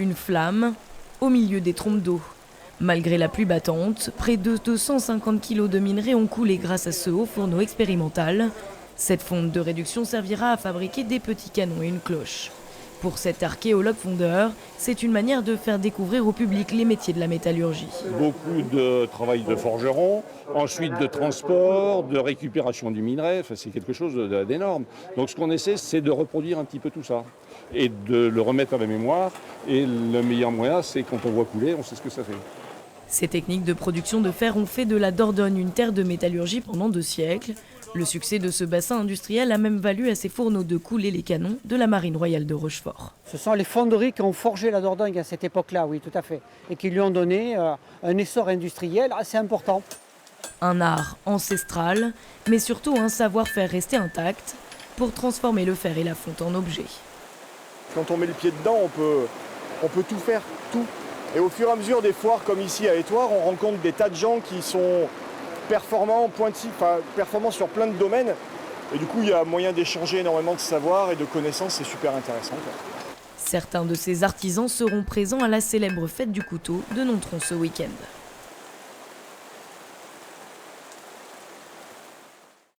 Une flamme au milieu des trompes d'eau. Malgré la pluie battante, près de 250 kg de minerais ont coulé grâce à ce haut fourneau expérimental. Cette fonte de réduction servira à fabriquer des petits canons et une cloche. Pour cet archéologue fondeur, c'est une manière de faire découvrir au public les métiers de la métallurgie. Beaucoup de travail de forgeron, ensuite de transport, de récupération du minerai, c'est quelque chose d'énorme. Donc ce qu'on essaie, c'est de reproduire un petit peu tout ça et de le remettre à la mémoire. Et le meilleur moyen, c'est quand on voit couler, on sait ce que ça fait. Ces techniques de production de fer ont fait de la Dordogne une terre de métallurgie pendant 2 siècles. Le succès de ce bassin industriel a même valu à ces fourneaux de couler les canons de la Marine royale de Rochefort. Ce sont les fonderies qui ont forgé la Dordogne à cette époque-là, oui, tout à fait, et qui lui ont donné un essor industriel assez important. Un art ancestral, mais surtout un savoir-faire resté intact pour transformer le fer et la fonte en objets. Quand on met le pied dedans, on peut tout faire, tout. Et au fur et à mesure des foires comme ici à Étoire, on rencontre des tas de gens qui sont performants, performants sur plein de domaines. Et du coup, il y a moyen d'échanger énormément de savoir et de connaissances, c'est super intéressant. Certains de ces artisans seront présents à la célèbre fête du couteau de Nontron ce week-end.